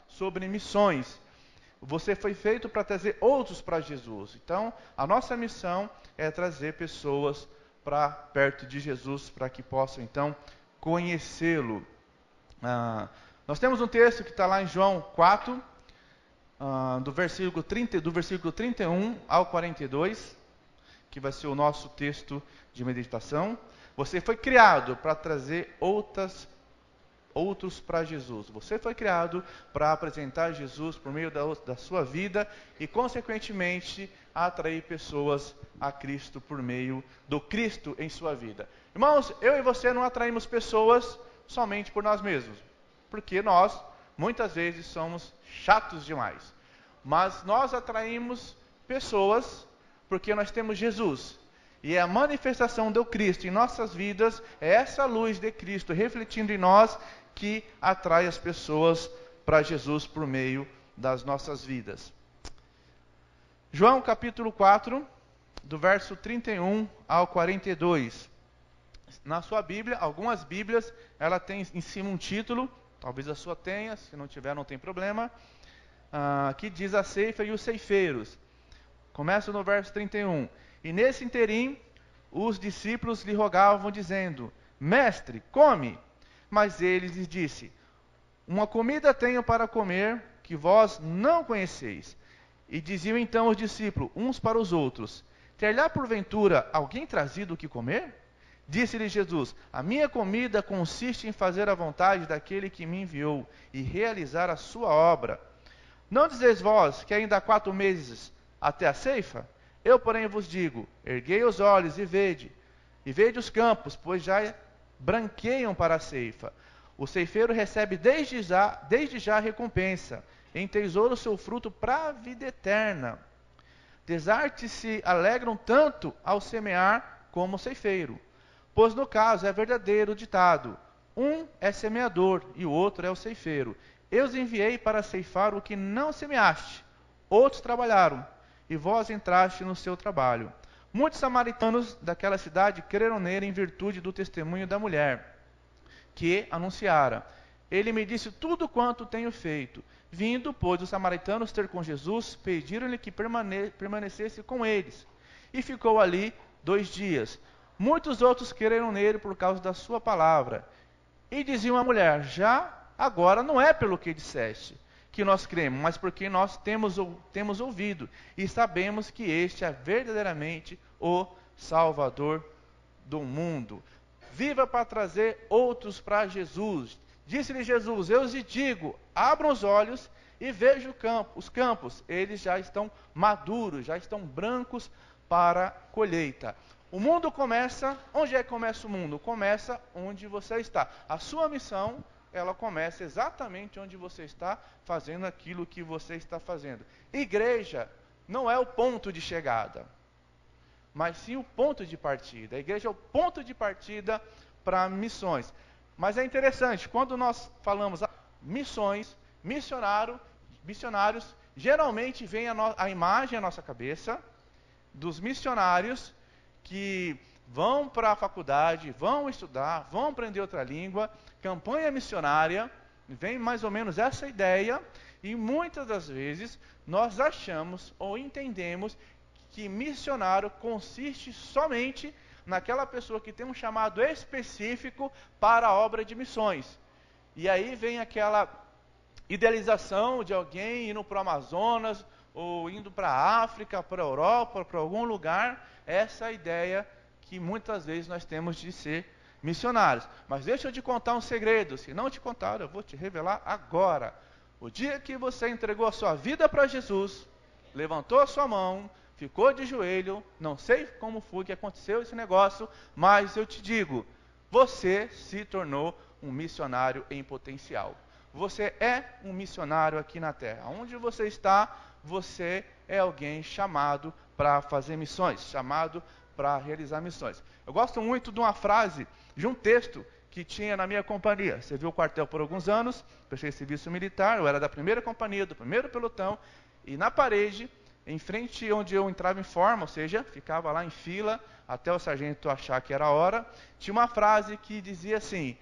sobre missões. Você foi feito para trazer outros para Jesus. Então, a nossa missão é trazer pessoas para perto de Jesus, para que possam, então, conhecê-lo. Nós temos um texto que está lá em João 4, do versículo 31 ao 42, que vai ser o nosso texto de meditação. Você foi criado para trazer outros para Jesus. Você foi criado para apresentar Jesus por meio da sua vida e, consequentemente, atrair pessoas a Cristo por meio do Cristo em sua vida. Irmãos, eu e você não atraímos pessoas somente por nós mesmos, porque nós, muitas vezes, somos chatos demais. Mas nós atraímos pessoas porque nós temos Jesus. E a manifestação do Cristo em nossas vidas é essa luz de Cristo refletindo em nós que atrai as pessoas para Jesus por meio das nossas vidas. João capítulo 4, do verso 31 ao 42. Na sua Bíblia, algumas Bíblias, ela tem em cima um título, talvez a sua tenha, se não tiver não tem problema, que diz a ceifa e os ceifeiros. Começa no verso 31. E nesse interim, os discípulos lhe rogavam, dizendo: Mestre, come. Mas ele lhes disse: Uma comida tenho para comer, que vós não conheceis. E diziam então os discípulos, uns para os outros: Ter-lhe porventura alguém trazido o que comer? Disse-lhe Jesus: A minha comida consiste em fazer a vontade daquele que me enviou, e realizar a sua obra. Não dizeis vós que ainda há 4 meses até a ceifa? Eu, porém, vos digo: erguei os olhos e vede os campos, pois já branqueiam para a ceifa. O ceifeiro recebe desde já a recompensa, entesoura o seu fruto para a vida eterna. Desartes se alegram tanto ao semear como o ceifeiro. Pois no caso é verdadeiro o ditado: um é semeador e o outro é o ceifeiro. Eu os enviei para ceifar o que não semeaste. Outros trabalharam, e vós entraste no seu trabalho. Muitos samaritanos daquela cidade creram nele em virtude do testemunho da mulher, que anunciara: Ele me disse tudo quanto tenho feito. Vindo, pois, os samaritanos ter com Jesus, pediram-lhe que permanecesse com eles. E ficou ali 2 dias. Muitos outros creram nele por causa da sua palavra. E diziam à mulher: Já agora não é pelo que disseste que nós cremos, mas porque nós temos ouvido e sabemos que este é verdadeiramente o Salvador do mundo. Viva para trazer outros para Jesus. Disse-lhe Jesus: Eu lhes digo, abram os olhos e vejam os campos. Eles já estão maduros, já estão brancos para a colheita. O mundo começa, onde é que começa o mundo? Começa onde você está. A sua missão, ela começa exatamente onde você está, fazendo aquilo que você está fazendo. Igreja não é o ponto de chegada, mas sim o ponto de partida. A igreja é o ponto de partida para missões. Mas é interessante, quando nós falamos missões, missionários, geralmente vem a imagem à nossa cabeça dos missionários que vão para a faculdade, vão estudar, vão aprender outra língua, campanha missionária, vem mais ou menos essa ideia, e muitas das vezes nós achamos ou entendemos que missionário consiste somente naquela pessoa que tem um chamado específico para a obra de missões. E aí vem aquela idealização de alguém indo para o Amazonas, ou indo para a África, para a Europa, para algum lugar, essa ideia que muitas vezes nós temos de ser missionários. Mas deixa eu te contar um segredo, se não te contar, eu vou te revelar agora. O dia que você entregou a sua vida para Jesus, levantou a sua mão, ficou de joelho, não sei como foi que aconteceu esse negócio, mas eu te digo, você se tornou um missionário em potencial. Você é um missionário aqui na terra. Onde você está, você é alguém chamado para fazer missões, chamado para realizar missões. Eu gosto muito de uma frase, de um texto que tinha na minha companhia. Você viu o quartel por alguns anos, prestei serviço militar, eu era da primeira companhia, do primeiro pelotão, e na parede, em frente onde eu entrava em forma, ou seja, ficava lá em fila, até o sargento achar que era a hora, tinha uma frase que dizia assim: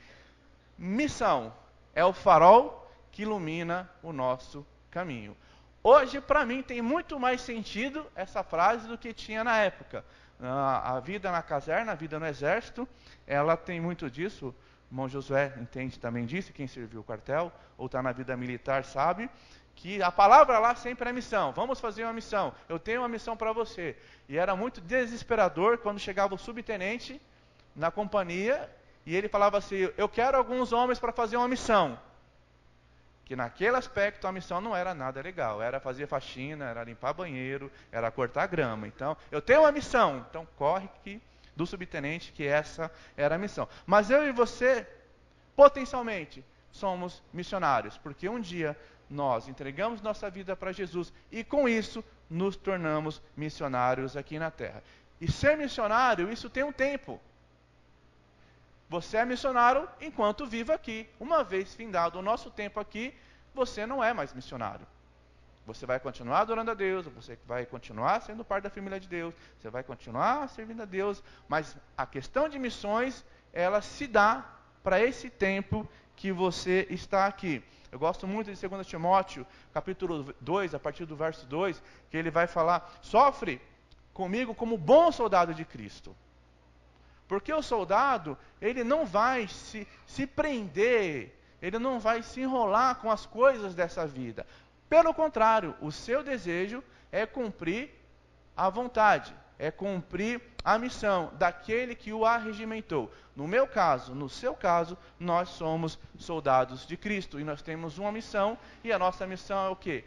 missão é o farol que ilumina o nosso caminho. Hoje, para mim, tem muito mais sentido essa frase do que tinha na época. A vida na caserna, a vida no exército, ela tem muito disso. O irmão Josué entende também disso, quem serviu o quartel, ou está na vida militar sabe, que a palavra lá sempre é missão. Vamos fazer uma missão. Eu tenho uma missão para você. E era muito desesperador quando chegava o subtenente na companhia e ele falava assim, eu quero alguns homens para fazer uma missão. Que naquele aspecto a missão não era nada legal. Era fazer faxina, era limpar banheiro, era cortar grama. Então, eu tenho uma missão. Então, corre do subtenente que essa era a missão. Mas eu e você, potencialmente, somos missionários. Porque um dia nós entregamos nossa vida para Jesus e com isso nos tornamos missionários aqui na terra. E ser missionário, isso tem um tempo. Você é missionário enquanto vive aqui. Uma vez findado o nosso tempo aqui, você não é mais missionário. Você vai continuar adorando a Deus, você vai continuar sendo parte da família de Deus, você vai continuar servindo a Deus, mas a questão de missões, ela se dá para esse tempo que você está aqui. Eu gosto muito de 2 Timóteo, capítulo 2, a partir do verso 2, que ele vai falar, sofre comigo como bom soldado de Cristo. Porque o soldado, ele não vai se prender, ele não vai se enrolar com as coisas dessa vida. Pelo contrário, o seu desejo é cumprir a vontade, é cumprir a missão daquele que o arregimentou. No meu caso, no seu caso, nós somos soldados de Cristo e nós temos uma missão e a nossa missão é o quê?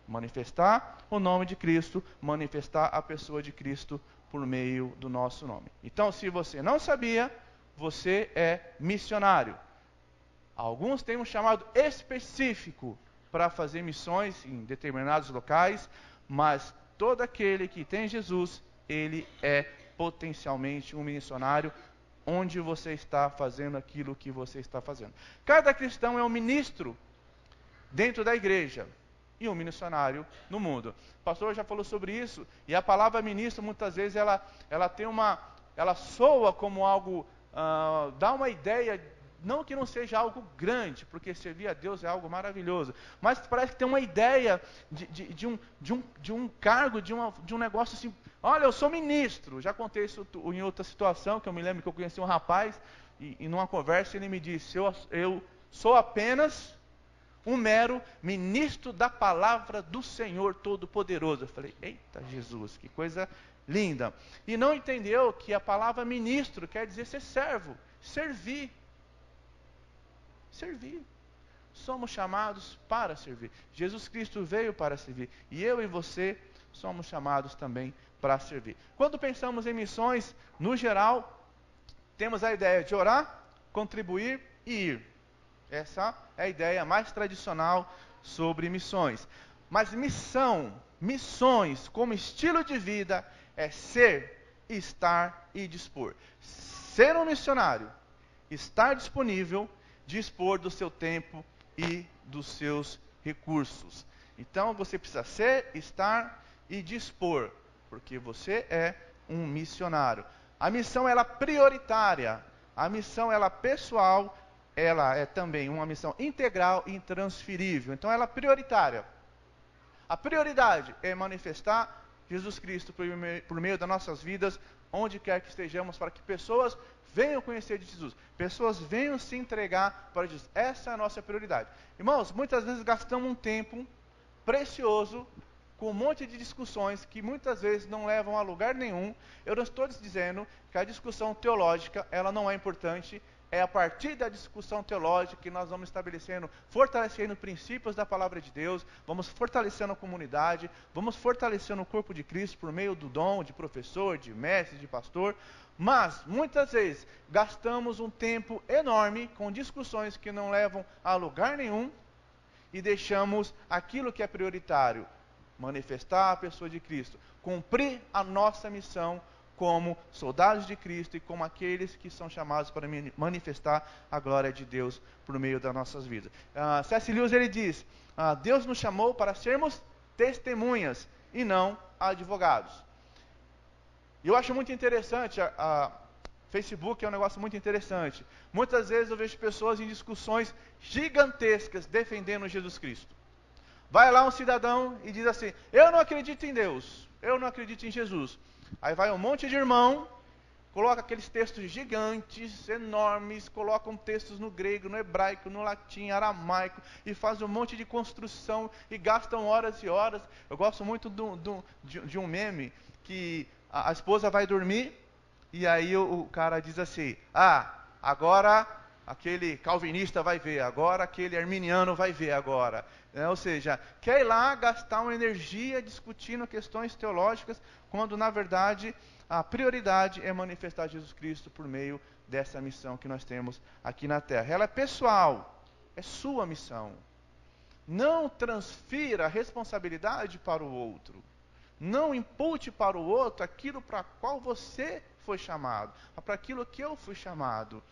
Manifestar o nome de Cristo, manifestar a pessoa de Cristo por meio do nosso nome. Então, se você não sabia, você é missionário. Alguns têm um chamado específico para fazer missões em determinados locais, mas todo aquele que tem Jesus, ele é potencialmente um missionário onde você está fazendo aquilo que você está fazendo. Cada cristão é um ministro dentro da igreja e um missionário no mundo. O pastor já falou sobre isso, e a palavra ministro, muitas vezes, ela soa como algo, dá uma ideia, não que não seja algo grande, porque servir a Deus é algo maravilhoso, mas parece que tem uma ideia de um cargo, de um negócio assim, olha, eu sou ministro. Já contei isso em outra situação, que eu me lembro que eu conheci um rapaz, e numa conversa ele me disse, eu sou apenas um mero ministro da palavra do Senhor Todo-Poderoso. Eu falei, eita Jesus, que coisa linda. E não entendeu que a palavra ministro quer dizer ser servo, servir. Servir. Somos chamados para servir. Jesus Cristo veio para servir. E eu e você somos chamados também para servir. Quando pensamos em missões, no geral, temos a ideia de orar, contribuir e ir. Essa é a ideia mais tradicional sobre missões. Mas missões como estilo de vida é ser, estar e dispor. Ser um missionário, estar disponível, dispor do seu tempo e dos seus recursos. Então você precisa ser, estar e dispor, porque você é um missionário. A missão ela é prioritária, a missão ela é pessoal, ela é também uma missão integral e intransferível. Então ela é prioritária. A prioridade é manifestar Jesus Cristo por meio das nossas vidas, onde quer que estejamos, para que pessoas venham conhecer de Jesus, pessoas venham se entregar para Jesus. Essa é a nossa prioridade. Irmãos, muitas vezes gastamos um tempo precioso com um monte de discussões que muitas vezes não levam a lugar nenhum. Eu não estou dizendo que a discussão teológica ela não é importante. É a partir da discussão teológica que nós vamos estabelecendo, fortalecendo princípios da palavra de Deus, vamos fortalecendo a comunidade, vamos fortalecendo o corpo de Cristo por meio do dom de professor, de mestre, de pastor. Mas, muitas vezes, gastamos um tempo enorme com discussões que não levam a lugar nenhum e deixamos aquilo que é prioritário, manifestar a pessoa de Cristo, cumprir a nossa missão como soldados de Cristo e como aqueles que são chamados para manifestar a glória de Deus por meio das nossas vidas. C.S. Lewis ele diz, Deus nos chamou para sermos testemunhas e não advogados. E eu acho muito interessante Facebook é um negócio muito interessante. Muitas vezes eu vejo pessoas em discussões gigantescas defendendo Jesus Cristo. Vai lá um cidadão e diz assim: eu não acredito em Deus, eu não acredito em Jesus. Aí vai um monte de irmão, coloca aqueles textos gigantes, enormes, colocam textos no grego, no hebraico, no latim, aramaico, e faz um monte de construção e gastam horas e horas. Eu gosto muito de um meme que a esposa vai dormir e aí o cara diz assim: agora aquele calvinista vai ver, agora aquele arminiano vai ver agora. Ou seja, quer ir lá gastar uma energia discutindo questões teológicas, quando na verdade a prioridade é manifestar Jesus Cristo por meio dessa missão que nós temos aqui na Terra. Ela é pessoal, é sua missão. Não transfira a responsabilidade para o outro. Não impute para o outro aquilo para qual você foi chamado, para aquilo que eu fui chamado.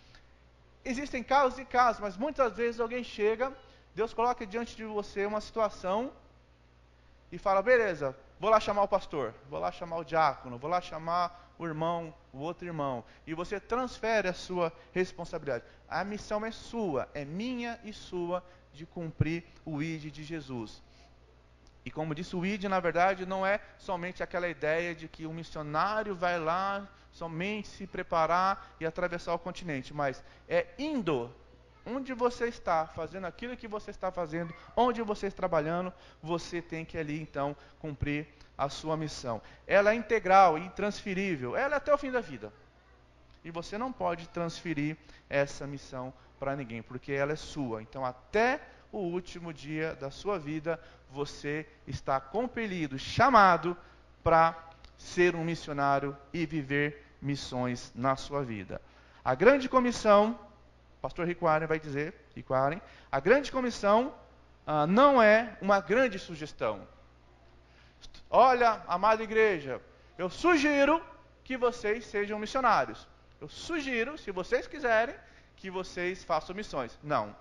Existem casos e casos, mas muitas vezes alguém chega, Deus coloca diante de você uma situação e fala: beleza, vou lá chamar o pastor, vou lá chamar o diácono, vou lá chamar o irmão, o outro irmão. E você transfere a sua responsabilidade. A missão é sua, é minha e sua, de cumprir o ID de Jesus. E como disse, o ID, na verdade, não é somente aquela ideia de que o missionário vai lá somente se preparar e atravessar o continente, mas é indo. Onde você está, fazendo aquilo que você está fazendo, onde você está trabalhando, você tem que ali então cumprir a sua missão. Ela é integral e intransferível, ela é até o fim da vida. E você não pode transferir essa missão para ninguém, porque ela é sua. Então até o último dia da sua vida, você está compelido, chamado para ser um missionário e viver missões na sua vida. A grande comissão, pastor Rick Warren vai dizer, a grande comissão não é uma grande sugestão. Olha, amada igreja, eu sugiro que vocês sejam missionários. Eu sugiro, se vocês quiserem, que vocês façam missões. Não.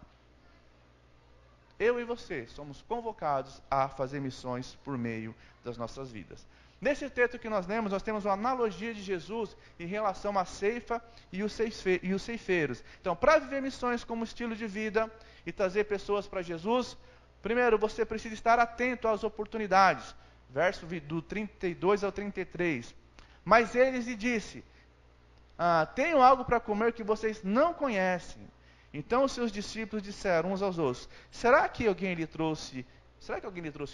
Eu e você somos convocados a fazer missões por meio das nossas vidas. Nesse texto que nós lemos, nós temos uma analogia de Jesus em relação à ceifa e os ceifeiros. Então, para viver missões como estilo de vida e trazer pessoas para Jesus, primeiro você precisa estar atento às oportunidades. Verso do 32 ao 33. Mas eles lhe disse: tenho algo para comer que vocês não conhecem. Então os seus discípulos disseram uns aos outros: será que alguém lhe trouxe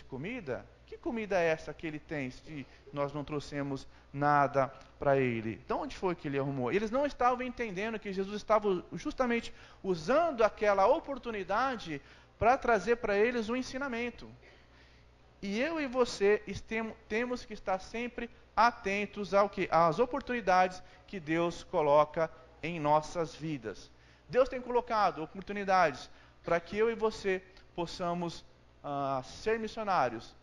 comida? Que comida é essa que ele tem, se nós não trouxemos nada para ele? De onde foi que ele arrumou? Eles não estavam entendendo que Jesus estava justamente usando aquela oportunidade para trazer para eles um ensinamento. E eu e você temos que estar sempre atentos às oportunidades que Deus coloca em nossas vidas. Deus tem colocado oportunidades para que eu e você possamos ser missionários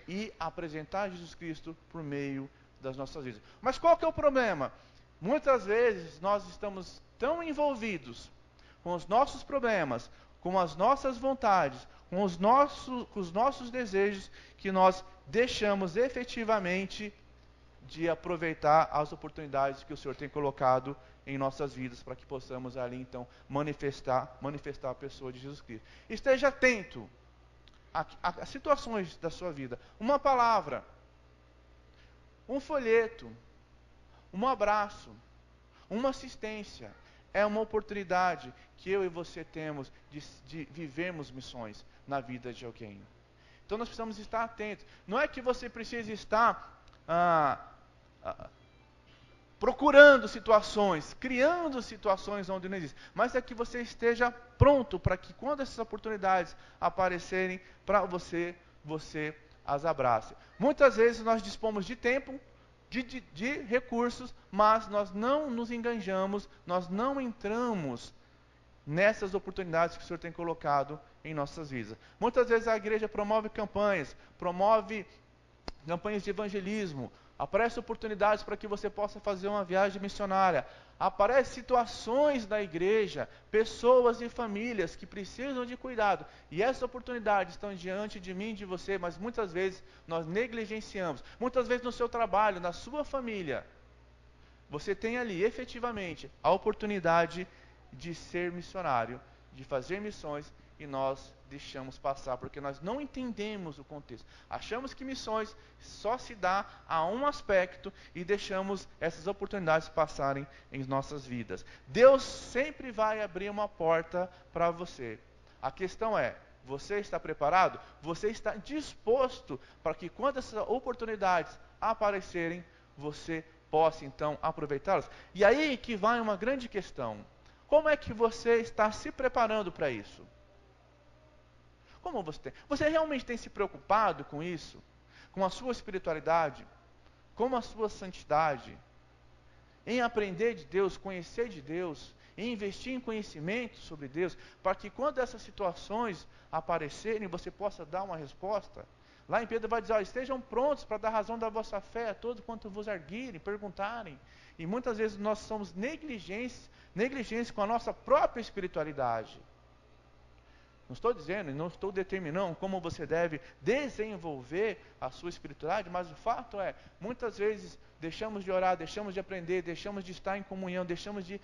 e apresentar Jesus Cristo por meio das nossas vidas. Mas qual que é o problema? Muitas vezes nós estamos tão envolvidos com os nossos problemas, com as nossas vontades, com os nossos desejos, que nós deixamos efetivamente de aproveitar as oportunidades que o Senhor tem colocado em nossas vidas, para que possamos ali então manifestar a pessoa de Jesus Cristo. Esteja atento a situações da sua vida. Uma palavra, um folheto, um abraço, uma assistência, é uma oportunidade que eu e você temos de vivermos missões na vida de alguém. Então nós precisamos estar atentos. Não é que você precise estar procurando situações, criando situações onde não existe, mas é que você esteja pronto para que quando essas oportunidades aparecerem para você as abrace. Muitas vezes nós dispomos de tempo, de recursos, mas nós não nos enganjamos, nós não entramos nessas oportunidades que o Senhor tem colocado em nossas vidas. Muitas vezes a igreja promove campanhas de evangelismo, aparecem oportunidades para que você possa fazer uma viagem missionária, aparecem situações da igreja, pessoas e famílias que precisam de cuidado, e essas oportunidades estão diante de mim e de você, mas muitas vezes nós negligenciamos. Muitas vezes no seu trabalho, na sua família, você tem ali efetivamente a oportunidade de ser missionário, de fazer missões, e nós deixamos passar, porque nós não entendemos o contexto. Achamos que missões só se dá a um aspecto e deixamos essas oportunidades passarem em nossas vidas. Deus sempre vai abrir uma porta para você. A questão é, você está preparado? Você está disposto para que quando essas oportunidades aparecerem, você possa então aproveitá-las? E aí que vai uma grande questão. Como é que você está se preparando para isso? Como você realmente tem se preocupado com isso? Com a sua espiritualidade? Com a sua santidade? Em aprender de Deus, conhecer de Deus, em investir em conhecimento sobre Deus, para que quando essas situações aparecerem, você possa dar uma resposta? Lá em Pedro vai dizer, estejam prontos para dar razão da vossa fé a todos quanto vos arguirem, perguntarem. E muitas vezes nós somos negligentes com a nossa própria espiritualidade. Não estou dizendo e não estou determinando como você deve desenvolver a sua espiritualidade, mas o fato é, muitas vezes deixamos de orar, deixamos de aprender, deixamos de estar em comunhão, deixamos de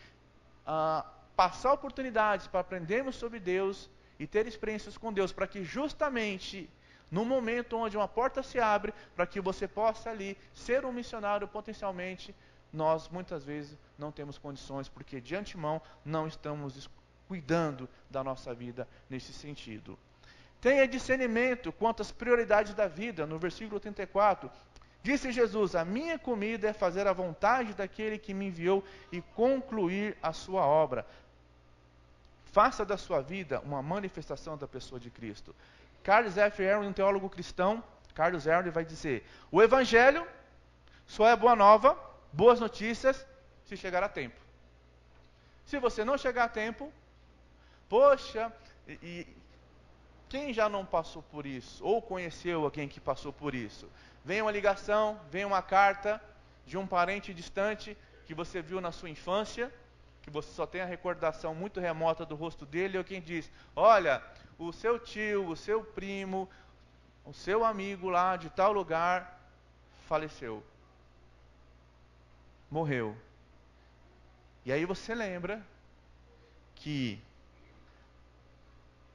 passar oportunidades para aprendermos sobre Deus e ter experiências com Deus, para que justamente no momento onde uma porta se abre, para que você possa ali ser um missionário potencialmente, nós muitas vezes não temos condições, porque de antemão não estamos cuidando da nossa vida nesse sentido. Tenha discernimento quanto às prioridades da vida. No versículo 34, disse Jesus, a minha comida é fazer a vontade daquele que me enviou e concluir a sua obra. Faça da sua vida uma manifestação da pessoa de Cristo. Charles F. Aaron, um teólogo cristão, Carlos Aaron vai dizer, o Evangelho só é boa nova, boas notícias, se chegar a tempo. Se você não chegar a tempo, poxa, e quem já não passou por isso? Ou conheceu alguém que passou por isso? Vem uma ligação, vem uma carta de um parente distante que você viu na sua infância, que você só tem a recordação muito remota do rosto dele, ou quem diz, olha, o seu tio, o seu primo, o seu amigo lá de tal lugar faleceu. Morreu. E aí você lembra que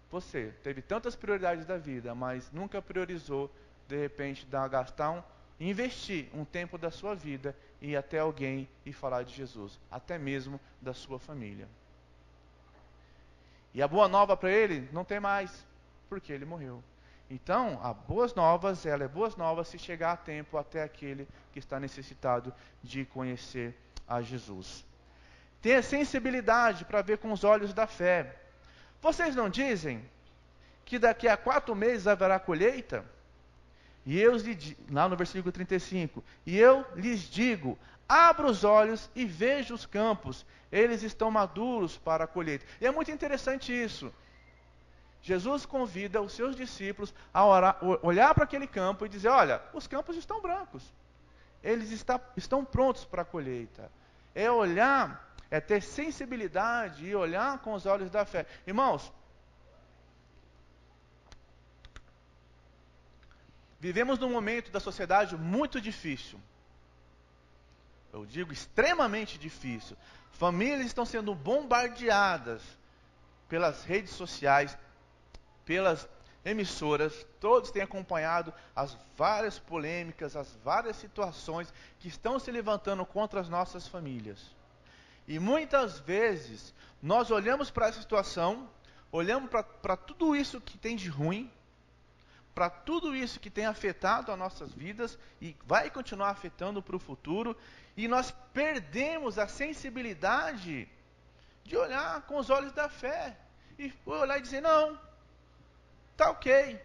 você teve tantas prioridades da vida, mas nunca priorizou, de repente, investir um tempo da sua vida e ir até alguém e falar de Jesus, até mesmo da sua família. E a boa nova para ele não tem mais, porque ele morreu. Então, a boas novas, ela é boas novas se chegar a tempo até aquele que está necessitado de conhecer a Jesus. Tenha sensibilidade para ver com os olhos da fé. Vocês não dizem que daqui a 4 meses haverá colheita? E eu lá no versículo 35, e eu lhes digo, abra os olhos e veja os campos, eles estão maduros para a colheita. E é muito interessante isso. Jesus convida os seus discípulos a olhar para aquele campo e dizer, olha, os campos estão brancos, eles estão prontos para a colheita. É olhar, é ter sensibilidade e olhar com os olhos da fé. Irmãos, vivemos num momento da sociedade muito difícil. Eu digo extremamente difícil. Famílias estão sendo bombardeadas pelas redes sociais, pelas emissoras. Todos têm acompanhado as várias polêmicas, as várias situações que estão se levantando contra as nossas famílias. E muitas vezes nós olhamos para essa situação, olhamos para tudo isso que tem de ruim, para tudo isso que tem afetado as nossas vidas e vai continuar afetando para o futuro, e nós perdemos a sensibilidade de olhar com os olhos da fé e olhar e dizer, não, tá ok,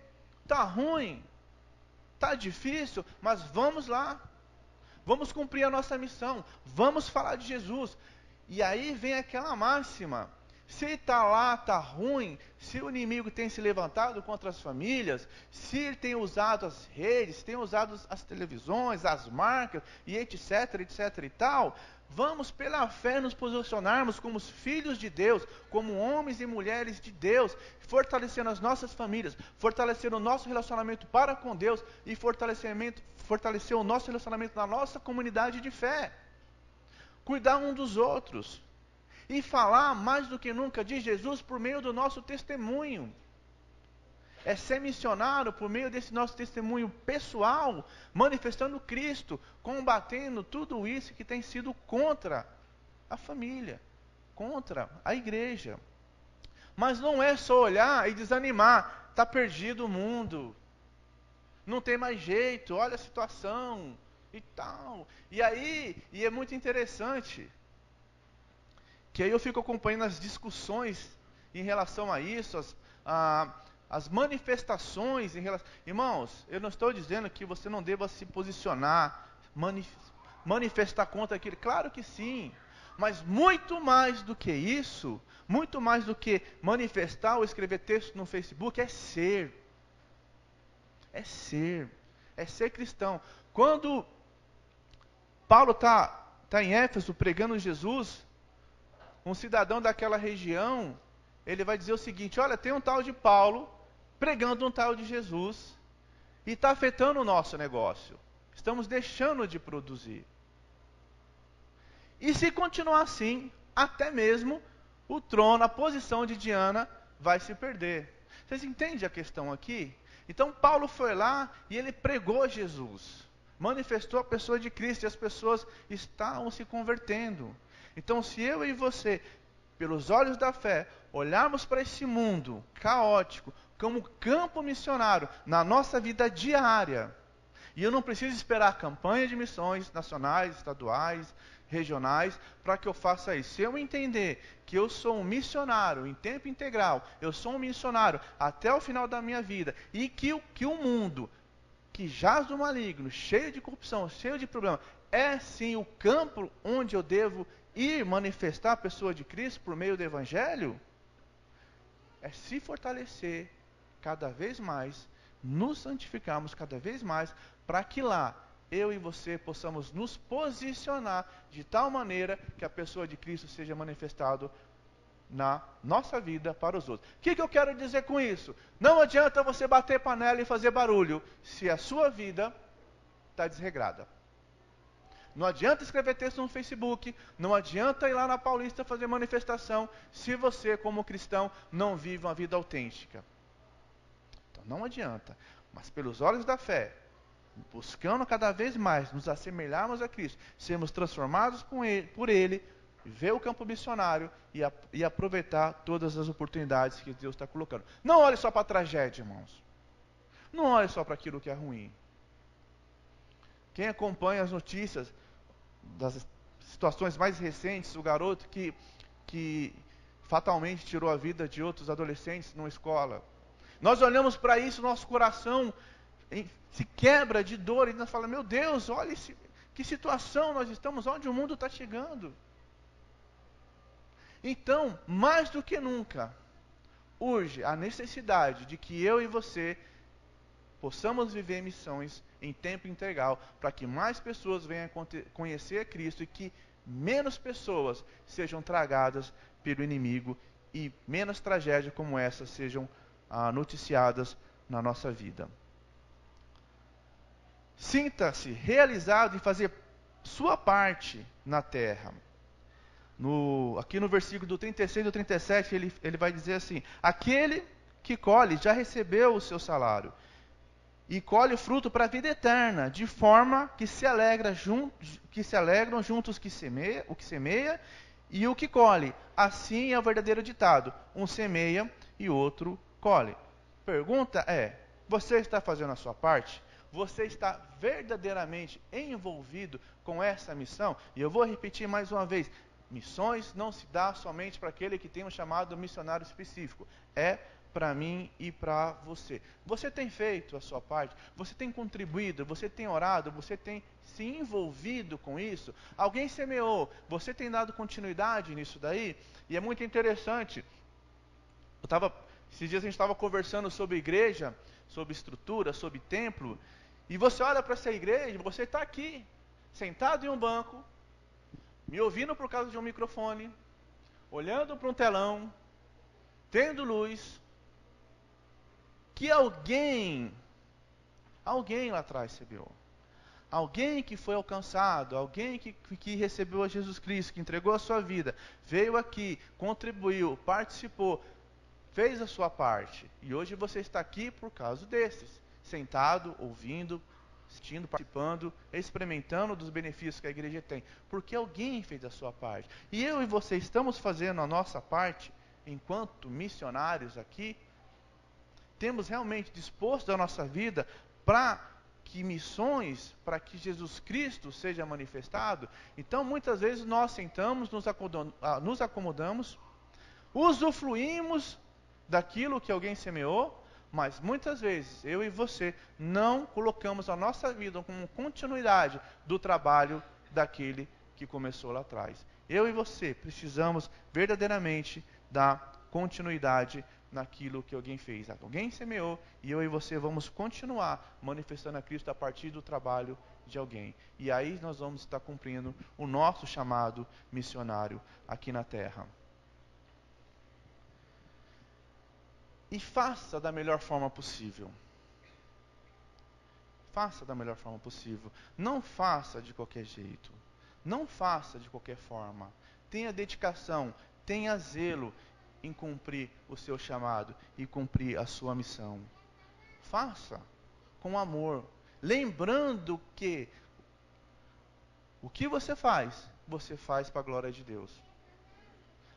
tá ruim, tá difícil, mas vamos lá, vamos cumprir a nossa missão, vamos falar de Jesus. E aí vem aquela máxima, se está lá, está ruim, se o inimigo tem se levantado contra as famílias, se ele tem usado as redes, tem usado as televisões, as marcas, e etc, etc e tal, vamos pela fé nos posicionarmos como os filhos de Deus, como homens e mulheres de Deus, fortalecendo as nossas famílias, fortalecendo o nosso relacionamento para com Deus e fortalecer o nosso relacionamento na nossa comunidade de fé. cuidar um dos outros e falar mais do que nunca de Jesus por meio do nosso testemunho. É ser missionário por meio desse nosso testemunho pessoal, manifestando Cristo, combatendo tudo isso que tem sido contra a família, contra a igreja. Mas não é só olhar e desanimar, está perdido o mundo, não tem mais jeito, olha a situação e tal. E aí, e é muito interessante, que aí eu fico acompanhando as discussões em relação a isso, as manifestações em relação... Irmãos, eu não estou dizendo que você não deva se posicionar, manifestar contra aquilo. Claro que sim. Mas muito mais do que isso, muito mais do que manifestar ou escrever texto no Facebook, é ser. É ser. É ser cristão. Quando Paulo está em Éfeso pregando Jesus, um cidadão daquela região, ele vai dizer o seguinte: olha, tem um tal de Paulo pregando um tal de Jesus e está afetando o nosso negócio. Estamos deixando de produzir. E se continuar assim, até mesmo o trono, a posição de Diana vai se perder. Vocês entendem a questão aqui? Então Paulo foi lá e ele pregou Jesus, manifestou a pessoa de Cristo e as pessoas estavam se convertendo. Então, se eu e você, pelos olhos da fé, olharmos para esse mundo caótico como campo missionário na nossa vida diária, e eu não preciso esperar campanha de missões nacionais, estaduais, regionais, para que eu faça isso. Se eu entender que eu sou um missionário em tempo integral, eu sou um missionário até o final da minha vida, e que o mundo que jaz do maligno, cheio de corrupção, cheio de problema, é sim o campo onde eu devo ir manifestar a pessoa de Cristo por meio do Evangelho, é se fortalecer cada vez mais, nos santificarmos cada vez mais, para que lá, eu e você possamos nos posicionar de tal maneira que a pessoa de Cristo seja manifestada na nossa vida para os outros. O que eu quero dizer com isso? Não adianta você bater panela e fazer barulho se a sua vida está desregrada. Não adianta escrever texto no Facebook, não adianta ir lá na Paulista fazer manifestação, se você, como cristão, não vive uma vida autêntica. Então não adianta. Mas pelos olhos da fé, buscando cada vez mais nos assemelharmos a Cristo, sermos transformados por Ele, ver o campo missionário e aproveitar todas as oportunidades que Deus está colocando. Não olhe só para a tragédia, irmãos. Não olhe só para aquilo que é ruim. Quem acompanha as notícias das situações mais recentes, o garoto que fatalmente tirou a vida de outros adolescentes numa escola. Nós olhamos para isso, nosso coração se quebra de dor e nós falamos: meu Deus, olha que situação nós estamos, onde o mundo está chegando. Então, mais do que nunca, urge a necessidade de que eu e você possamos viver missões em tempo integral, para que mais pessoas venham conhecer a Cristo e que menos pessoas sejam tragadas pelo inimigo e menos tragédias como essa sejam noticiadas na nossa vida. Sinta-se realizado em fazer sua parte na terra. Aqui no versículo do 36 e do 37, ele vai dizer assim: aquele que colhe já recebeu o seu salário e colhe o fruto para a vida eterna, de forma que se alegram juntos o que semeia e o que colhe. Assim é o verdadeiro ditado: um semeia e outro colhe. Pergunta é: você está fazendo a sua parte? Você está verdadeiramente envolvido com essa missão? E eu vou repetir mais uma vez: missões não se dá somente para aquele que tem um chamado missionário específico. É para mim e para você. Você tem feito a sua parte? Você tem contribuído? Você tem orado? Você tem se envolvido com isso? Alguém semeou? Você tem dado continuidade nisso daí? E é muito interessante. Esses dias a gente estava conversando sobre igreja, sobre estrutura, sobre templo. E você olha para essa igreja, você está aqui, sentado em um banco, me ouvindo por causa de um microfone, olhando para um telão, tendo luz, que alguém lá atrás semeou. Alguém que foi alcançado, alguém que recebeu a Jesus Cristo, que entregou a sua vida, veio aqui, contribuiu, participou, fez a sua parte. E hoje você está aqui por causa desses. Sentado, ouvindo, assistindo, participando, experimentando dos benefícios que a igreja tem. Porque alguém fez a sua parte. E eu e você estamos fazendo a nossa parte, enquanto missionários aqui. Temos realmente disposto a nossa vida para que missões, para que Jesus Cristo seja manifestado. Então, muitas vezes nós sentamos, nos acomodamos, usufruímos daquilo que alguém semeou, mas muitas vezes eu e você não colocamos a nossa vida como continuidade do trabalho daquele que começou lá atrás. Eu e você precisamos verdadeiramente dar continuidade naquilo que alguém fez. Alguém semeou e eu e você vamos continuar manifestando a Cristo a partir do trabalho de alguém. E aí nós vamos estar cumprindo o nosso chamado missionário aqui na terra. E faça da melhor forma possível. Faça da melhor forma possível. Não faça de qualquer jeito. Não faça de qualquer forma. Tenha dedicação, tenha zelo em cumprir o seu chamado e cumprir a sua missão. Faça com amor, lembrando que o que você faz para a glória de Deus.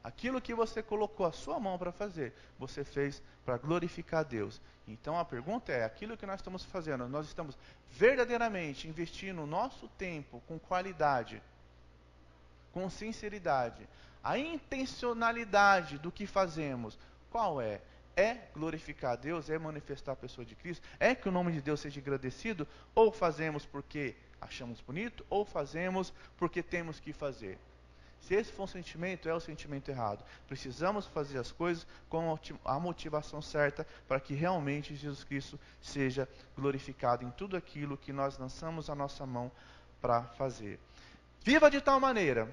Aquilo que você colocou a sua mão para fazer, você fez para glorificar a Deus. Então a pergunta é, aquilo que nós estamos fazendo, nós estamos verdadeiramente investindo o nosso tempo com qualidade, com sinceridade. A intencionalidade do que fazemos, qual é? É glorificar a Deus, é manifestar a pessoa de Cristo, é que o nome de Deus seja agradecido, ou fazemos porque achamos bonito, ou fazemos porque temos que fazer. Se esse for um sentimento, é o sentimento errado. Precisamos fazer as coisas com a motivação certa para que realmente Jesus Cristo seja glorificado em tudo aquilo que nós lançamos a nossa mão para fazer. Viva de tal maneira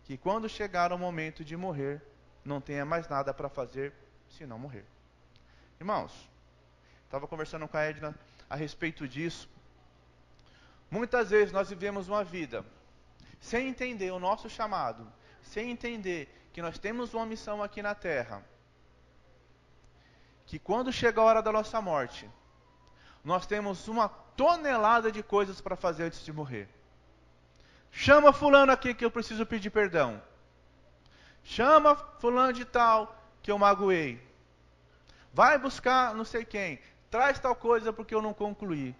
que quando chegar o momento de morrer, não tenha mais nada para fazer senão morrer. Irmãos, estava conversando com a Edna a respeito disso. Muitas vezes nós vivemos uma vida sem entender o nosso chamado, sem entender que nós temos uma missão aqui na terra, que quando chega a hora da nossa morte, nós temos uma tonelada de coisas para fazer antes de morrer. Chama fulano aqui que eu preciso pedir perdão. Chama fulano de tal que eu magoei. Vai buscar não sei quem. Traz tal coisa porque eu não concluí.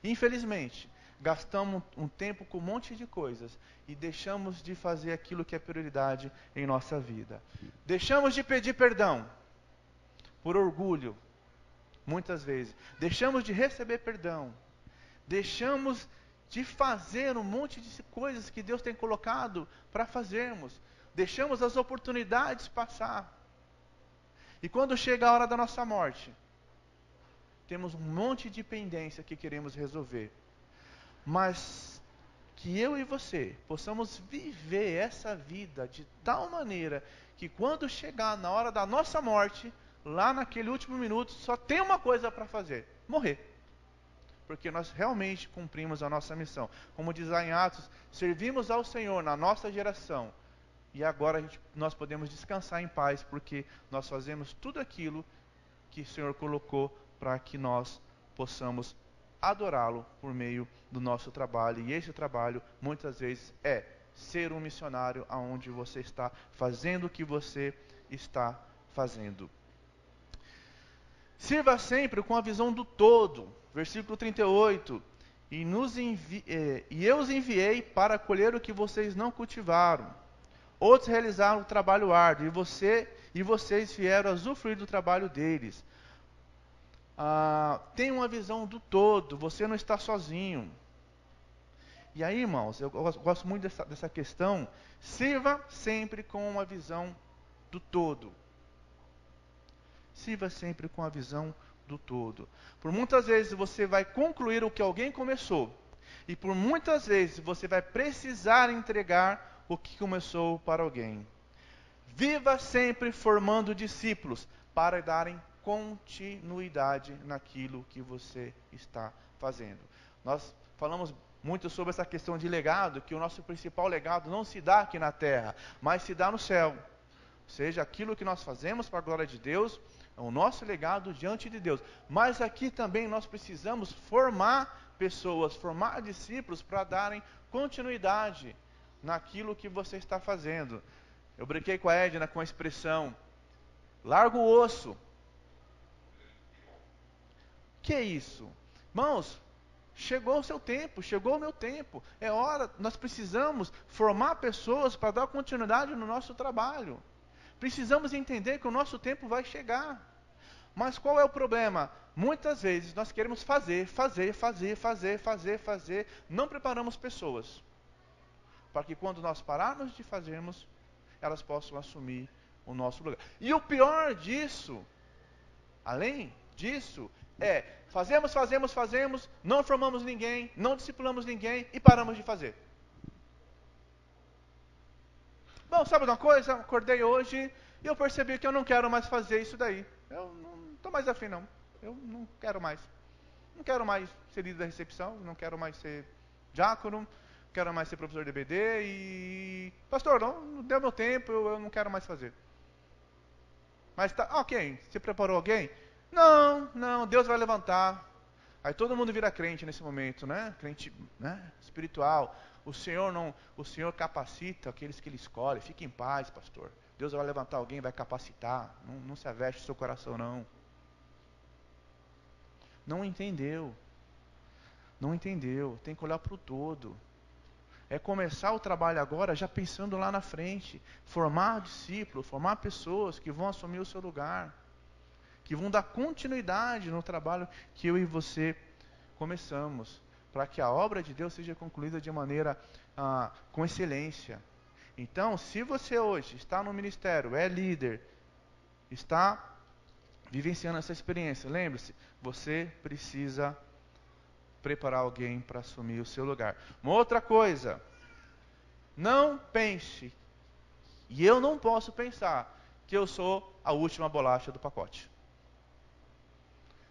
Infelizmente, gastamos um tempo com um monte de coisas e deixamos de fazer aquilo que é prioridade em nossa vida. Deixamos de pedir perdão por orgulho, muitas vezes. Deixamos de receber perdão. Deixamos de fazer um monte de coisas que Deus tem colocado para fazermos. Deixamos as oportunidades passar. E quando chega a hora da nossa morte, temos um monte de pendência que queremos resolver. Mas que eu e você possamos viver essa vida de tal maneira que quando chegar na hora da nossa morte, lá naquele último minuto, só tem uma coisa para fazer: morrer. Porque nós realmente cumprimos a nossa missão. Como diz lá em Atos, servimos ao Senhor na nossa geração. E agora nós podemos descansar em paz, porque nós fazemos tudo aquilo que o Senhor colocou para que nós possamos adorá-lo por meio do nosso trabalho. E esse trabalho, muitas vezes, é ser um missionário aonde você está, fazendo o que você está fazendo. Sirva sempre com a visão do todo. Versículo 38. E eu os enviei para colher o que vocês não cultivaram. Outros realizaram o trabalho árduo, e vocês vieram a usufruir do trabalho deles. Tenha uma visão do todo, você não está sozinho. E aí, irmãos, eu gosto muito dessa questão. Sirva sempre com uma visão do todo. Sirva sempre com a visão do todo. Por muitas vezes você vai concluir o que alguém começou. E por muitas vezes você vai precisar entregar o que começou para alguém. Viva sempre formando discípulos para darem continuidade naquilo que você está fazendo. Nós falamos muito sobre essa questão de legado, que o nosso principal legado não se dá aqui na terra, mas se dá no céu. Ou seja, aquilo que nós fazemos para a glória de Deus, é o nosso legado diante de Deus. Mas aqui também nós precisamos formar pessoas, formar discípulos para darem continuidade naquilo que você está fazendo. Eu brinquei com a Edna com a expressão, larga o osso. Que é isso? Irmãos, chegou o seu tempo, chegou o meu tempo. É hora, nós precisamos formar pessoas para dar continuidade no nosso trabalho. Precisamos entender que o nosso tempo vai chegar. Mas qual é o problema? Muitas vezes nós queremos fazer, não preparamos pessoas para que quando nós pararmos de fazermos, elas possam assumir o nosso lugar. E o pior disso, além disso, fazemos, não formamos ninguém, não discipulamos ninguém e paramos de fazer. Bom, sabe de uma coisa? Acordei hoje e eu percebi que eu não quero mais fazer isso daí. Eu não estou mais afim, não. Eu não quero mais. Não quero mais ser líder da recepção, não quero mais ser diácono, não quero mais ser professor de EBD e... Pastor, não deu meu tempo, eu não quero mais fazer. Mas tá, ok, você preparou alguém? Não, Deus vai levantar. Aí todo mundo vira crente nesse momento, né? Crente, né? Espiritual. O Senhor capacita aqueles que Ele escolhe. Fique em paz, pastor. Deus vai levantar alguém, vai capacitar. Não se aveste o seu coração, não. Não entendeu. Tem que olhar para o todo. É começar o trabalho agora já pensando lá na frente. Formar discípulos, formar pessoas que vão assumir o seu lugar. Que vão dar continuidade no trabalho que eu e você começamos. Para que a obra de Deus seja concluída de maneira com excelência. Então, se você hoje está no ministério, é líder, está vivenciando essa experiência, lembre-se, você precisa preparar alguém para assumir o seu lugar. Uma outra coisa, não pense, e eu não posso pensar, que eu sou a última bolacha do pacote.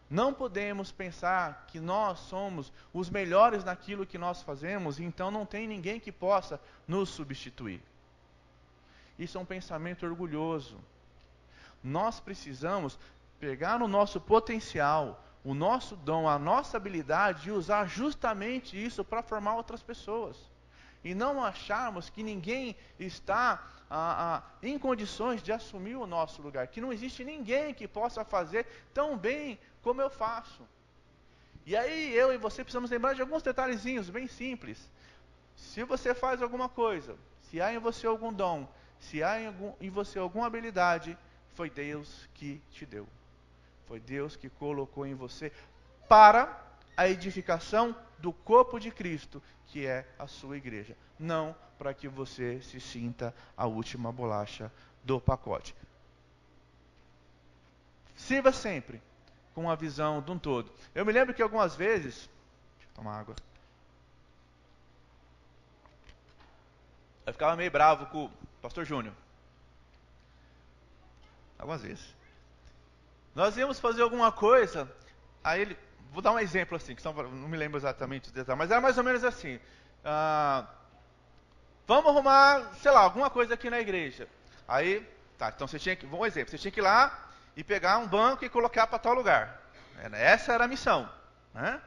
Não podemos pensar que nós somos os melhores naquilo que nós fazemos, e então não tem ninguém que possa nos substituir. Isso é um pensamento orgulhoso. Nós precisamos pegar o nosso potencial, o nosso dom, a nossa habilidade e usar justamente isso para formar outras pessoas. E não acharmos que ninguém está em condições de assumir o nosso lugar, que não existe ninguém que possa fazer tão bem como eu faço. E aí eu e você precisamos lembrar de alguns detalhezinhos bem simples. Se você faz alguma coisa, se há em você algum dom, se há em você alguma habilidade, foi Deus que te deu. Foi Deus que colocou em você para a edificação do corpo de Cristo, que é a sua igreja. Não para que você se sinta a última bolacha do pacote. Sirva sempre com a visão de um todo. Eu me lembro que algumas vezes... Deixa eu tomar água. Eu ficava meio bravo com o pastor Júnior. Algumas vezes. Nós íamos fazer alguma coisa, aí ele... Vou dar um exemplo assim, que não me lembro exatamente os detalhes, mas era mais ou menos assim. Vamos arrumar, sei lá, alguma coisa aqui na igreja. Aí, tá, então você tinha que... Um exemplo, você tinha que ir lá e pegar um banco e colocar para tal lugar. Essa era a missão. Né?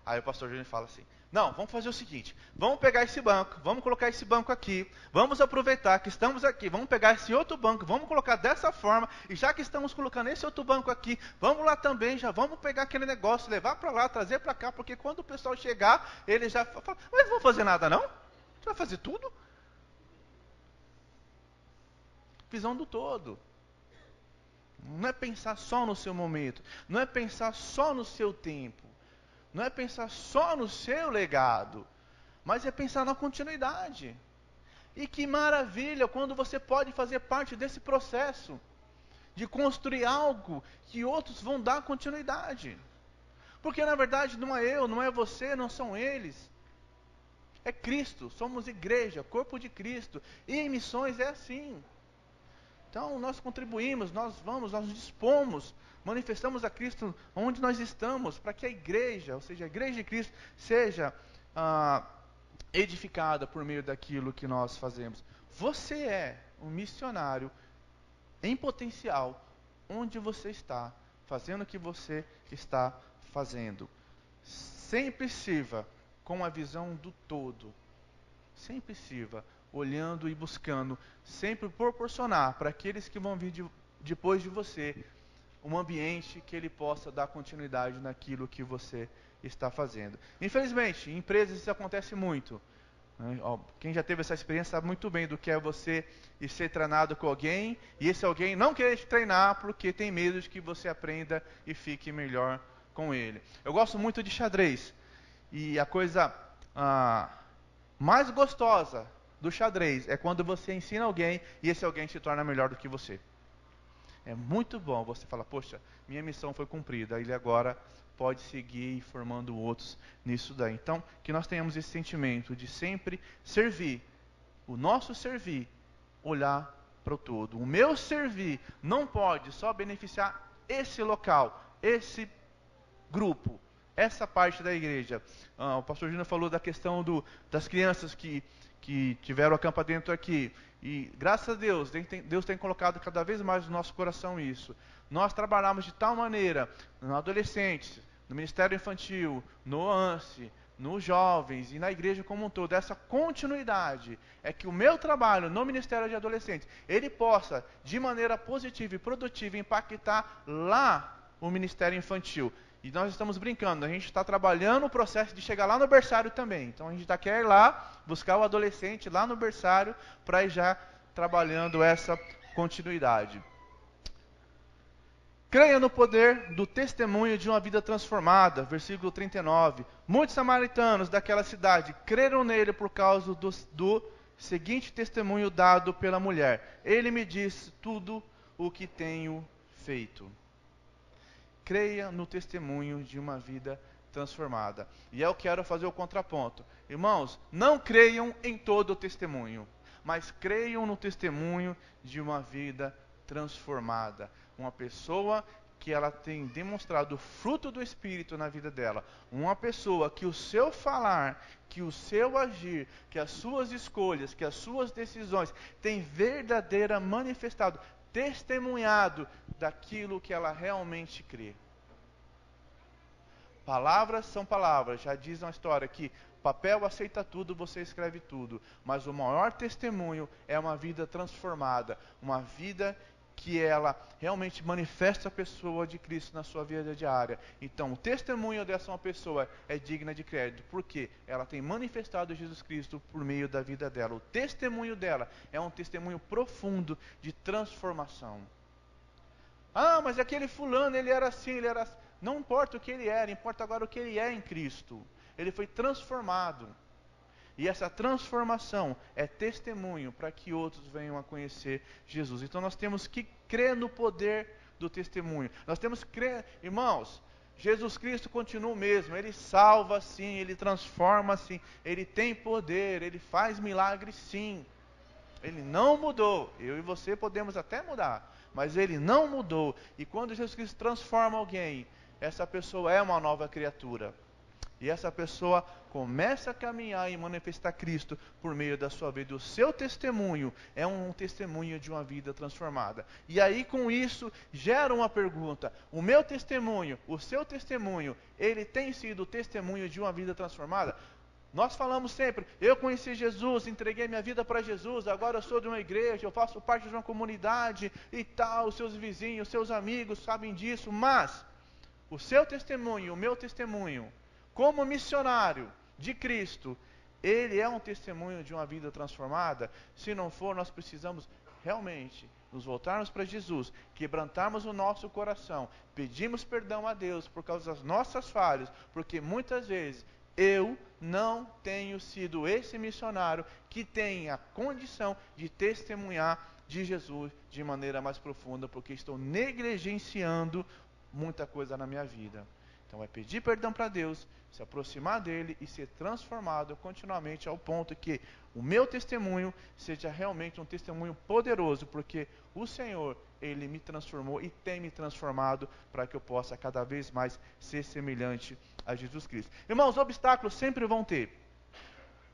Aí o pastor Júnior fala assim, não, vamos fazer o seguinte, vamos pegar esse banco, vamos colocar esse banco aqui, vamos aproveitar que estamos aqui, vamos pegar esse outro banco, vamos colocar dessa forma, e já que estamos colocando esse outro banco aqui, vamos lá também, já vamos pegar aquele negócio, levar para lá, trazer para cá, porque quando o pessoal chegar, ele já fala, mas não vão fazer nada não? Você vai fazer tudo? Visão do todo. Não é pensar só no seu momento, não é pensar só no seu tempo. Não é pensar só no seu legado, mas é pensar na continuidade. E que maravilha quando você pode fazer parte desse processo de construir algo que outros vão dar continuidade. Porque na verdade não é eu, não é você, não são eles. É Cristo, somos igreja, corpo de Cristo. E em missões é assim. Então nós contribuímos, nós nos dispomos, manifestamos a Cristo onde nós estamos, para que a igreja, ou seja, a igreja de Cristo, seja edificada por meio daquilo que nós fazemos. Você é um missionário em potencial, onde você está, fazendo o que você está fazendo. Sempre sirva com a visão do todo. Sempre sirva olhando e buscando, sempre proporcionar para aqueles que vão vir depois de você um ambiente que ele possa dar continuidade naquilo que você está fazendo. Infelizmente, em empresas isso acontece muito. Quem já teve essa experiência sabe muito bem do que é você ir ser treinado com alguém e esse alguém não querer te treinar porque tem medo de que você aprenda e fique melhor com ele. Eu gosto muito de xadrez e a coisa mais gostosa do xadrez é quando você ensina alguém e esse alguém se torna melhor do que você. É muito bom você falar, poxa, minha missão foi cumprida, ele agora pode seguir formando outros nisso daí. Então, que nós tenhamos esse sentimento de sempre servir, o nosso servir, olhar para o todo. O meu servir não pode só beneficiar esse local, esse grupo, essa parte da igreja. O pastor Júnior falou da questão das crianças que tiveram acampa dentro aqui. E graças a Deus, Deus tem colocado cada vez mais no nosso coração isso. Nós trabalhamos de tal maneira, no adolescentes, no Ministério Infantil, no ANSE, nos jovens e na igreja como um todo, essa continuidade é que o meu trabalho no Ministério de Adolescentes, ele possa, de maneira positiva e produtiva, impactar lá o Ministério Infantil. E nós estamos brincando, a gente está trabalhando o processo de chegar lá no berçário também. Então a gente quer ir lá, buscar o adolescente lá no berçário, para ir já trabalhando essa continuidade. Creia no poder do testemunho de uma vida transformada, versículo 39. Muitos samaritanos daquela cidade creram nele por causa do seguinte testemunho dado pela mulher. Ele me disse tudo o que tenho feito. Creia no testemunho de uma vida transformada. E eu quero fazer o contraponto. Irmãos, não creiam em todo o testemunho, mas creiam no testemunho de uma vida transformada. Uma pessoa que ela tem demonstrado o fruto do Espírito na vida dela. Uma pessoa que o seu falar, que o seu agir, que as suas escolhas, que as suas decisões tem verdadeira manifestado, testemunhado daquilo que ela realmente crê. Palavras são palavras, já diz uma história que papel aceita tudo, você escreve tudo, mas o maior testemunho é uma vida transformada, uma vida que ela realmente manifesta a pessoa de Cristo na sua vida diária. Então, o testemunho dessa uma pessoa é digna de crédito, porque ela tem manifestado Jesus Cristo por meio da vida dela. O testemunho dela é um testemunho profundo de transformação. Ah, mas aquele fulano, ele era assim, ele era assim. Não importa o que ele era, importa agora o que ele é em Cristo. Ele foi transformado. E essa transformação é testemunho para que outros venham a conhecer Jesus. Então nós temos que crer no poder do testemunho. Nós temos que crer, irmãos, Jesus Cristo continua o mesmo. Ele salva sim, Ele transforma sim, Ele tem poder, Ele faz milagres sim. Ele não mudou. Eu e você podemos até mudar, mas Ele não mudou. E quando Jesus Cristo transforma alguém, essa pessoa é uma nova criatura. E essa pessoa começa a caminhar e manifestar Cristo por meio da sua vida. O seu testemunho é um testemunho de uma vida transformada. E aí com isso gera uma pergunta. O meu testemunho, o seu testemunho, ele tem sido o testemunho de uma vida transformada? Nós falamos sempre, eu conheci Jesus, entreguei minha vida para Jesus, agora eu sou de uma igreja, eu faço parte de uma comunidade e tal, os seus vizinhos, seus amigos sabem disso, mas o seu testemunho, o meu testemunho, como missionário de Cristo, ele é um testemunho de uma vida transformada? Se não for, nós precisamos realmente nos voltarmos para Jesus, quebrantarmos o nosso coração, pedimos perdão a Deus por causa das nossas falhas, porque muitas vezes eu não tenho sido esse missionário que tem a condição de testemunhar de Jesus de maneira mais profunda, porque estou negligenciando muita coisa na minha vida. Então é pedir perdão para Deus, se aproximar dele e ser transformado continuamente ao ponto que o meu testemunho seja realmente um testemunho poderoso, porque o Senhor, ele me transformou e tem me transformado para que eu possa cada vez mais ser semelhante a Jesus Cristo. Irmãos, obstáculos sempre vão ter.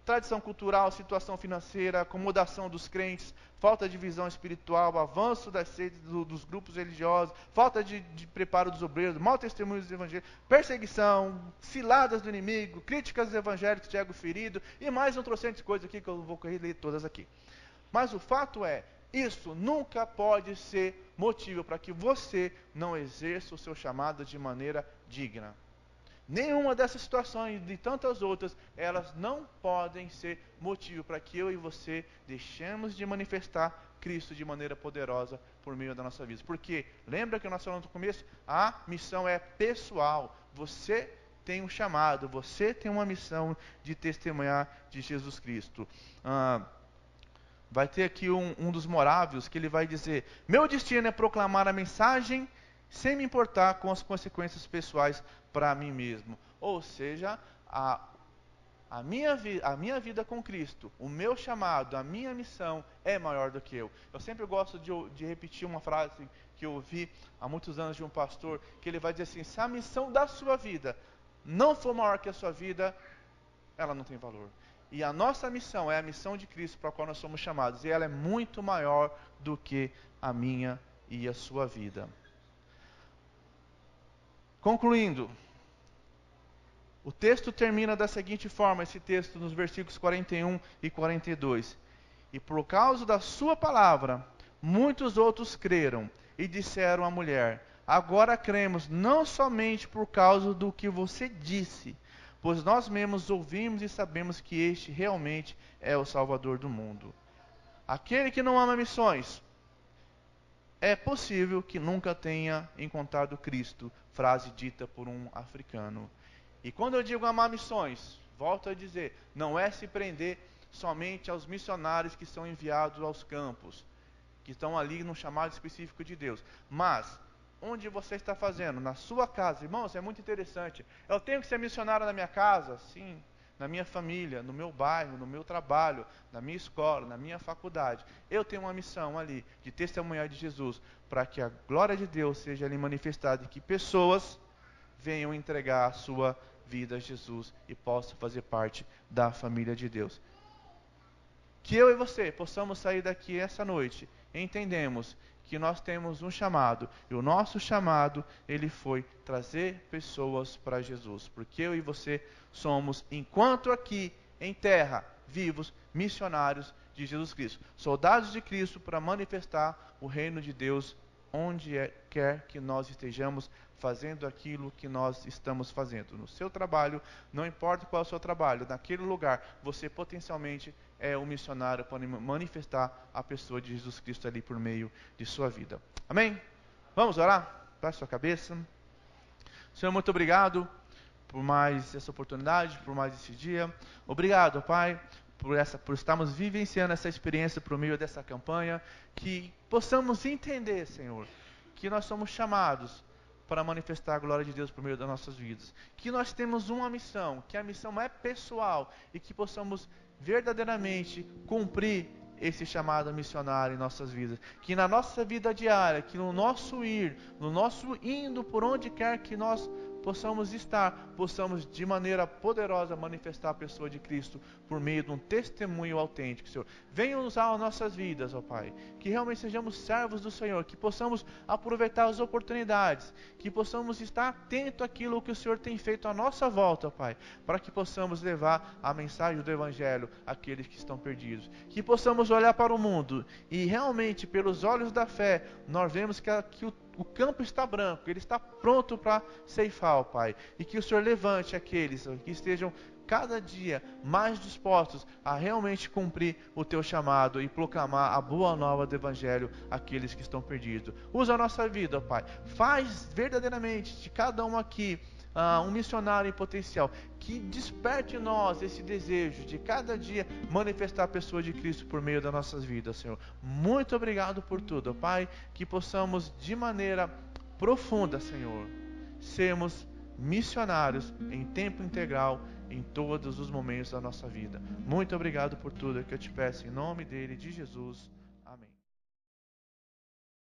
Tradição cultural, situação financeira, acomodação dos crentes, falta de visão espiritual, avanço das seitas dos grupos religiosos, falta de preparo dos obreiros, mau testemunho dos evangélicos, perseguição, ciladas do inimigo, críticas dos evangélicos de ego ferido e mais um trocentas coisas aqui que eu vou ler todas aqui. Mas o fato é, isso nunca pode ser motivo para que você não exerça o seu chamado de maneira digna. Nenhuma dessas situações e de tantas outras, elas não podem ser motivo para que eu e você deixemos de manifestar Cristo de maneira poderosa por meio da nossa vida. Porque, lembra que nós falamos no começo? A missão é pessoal. Você tem um chamado, você tem uma missão de testemunhar de Jesus Cristo. Vai ter aqui um dos morávios que ele vai dizer: meu destino é proclamar a mensagem sem me importar com as consequências pessoais para mim mesmo. Ou seja, a minha vida com Cristo, o meu chamado, a minha missão é maior do que eu. Eu sempre gosto de repetir uma frase que eu ouvi há muitos anos de um pastor, que ele vai dizer assim: se a missão da sua vida não for maior que a sua vida, ela não tem valor. E a nossa missão é a missão de Cristo para a qual nós somos chamados, e ela é muito maior do que a minha e a sua vida. Concluindo, o texto termina da seguinte forma, esse texto nos versículos 41 e 42. E por causa da sua palavra, muitos outros creram e disseram à mulher: agora cremos não somente por causa do que você disse, pois nós mesmos ouvimos e sabemos que este realmente é o Salvador do mundo. Aquele que não ama missões, é possível que nunca tenha encontrado Cristo, frase dita por um africano. E quando eu digo amar missões, volto a dizer, não é se prender somente aos missionários que são enviados aos campos, que estão ali no chamado específico de Deus. Mas, onde você está fazendo? Na sua casa. Irmãos, é muito interessante. Eu tenho que ser missionário na minha casa? Sim. Na minha família, no meu bairro, no meu trabalho, na minha escola, na minha faculdade. Eu tenho uma missão ali, de testemunhar de Jesus, para que a glória de Deus seja ali manifestada e que pessoas venham entregar a sua vida a Jesus e possam fazer parte da família de Deus. Que eu e você possamos sair daqui essa noite e entendemos que nós temos um chamado, e o nosso chamado, ele foi trazer pessoas para Jesus, porque eu e você somos, enquanto aqui em terra, vivos, missionários de Jesus Cristo, soldados de Cristo para manifestar o reino de Deus onde quer que nós estejamos fazendo aquilo que nós estamos fazendo. No seu trabalho, não importa qual é o seu trabalho, naquele lugar, você potencialmente é um missionário para manifestar a pessoa de Jesus Cristo ali por meio de sua vida. Amém? Vamos orar? Baixe sua cabeça. Senhor, muito obrigado por mais essa oportunidade, por mais esse dia. Obrigado, Pai, por estarmos vivenciando essa experiência por meio dessa campanha, que possamos entender, Senhor, que nós somos chamados para manifestar a glória de Deus por meio das nossas vidas. Que nós temos uma missão, que a missão é pessoal e que possamos verdadeiramente cumprir esse chamado missionário em nossas vidas. Que na nossa vida diária, que no nosso ir, no nosso indo por onde quer que nós possamos estar, possamos de maneira poderosa manifestar a pessoa de Cristo por meio de um testemunho autêntico, Senhor. Venha usar as nossas vidas, ó Pai, que realmente sejamos servos do Senhor, que possamos aproveitar as oportunidades, que possamos estar atento àquilo que o Senhor tem feito à nossa volta, ó Pai, para que possamos levar a mensagem do Evangelho àqueles que estão perdidos, que possamos olhar para o mundo e realmente pelos olhos da fé nós vemos que o campo está branco, ele está pronto para ceifar, ó Pai. E que o Senhor levante aqueles que estejam cada dia mais dispostos a realmente cumprir o Teu chamado e proclamar a boa nova do Evangelho àqueles que estão perdidos. Usa a nossa vida, ó Pai. Faz verdadeiramente de cada um aqui um missionário em potencial, que desperte em nós esse desejo de cada dia manifestar a pessoa de Cristo por meio das nossas vidas, Senhor. Muito obrigado por tudo, Pai, que possamos de maneira profunda, Senhor, sermos missionários em tempo integral em todos os momentos da nossa vida. Muito obrigado por tudo que eu te peço em nome dele, de Jesus.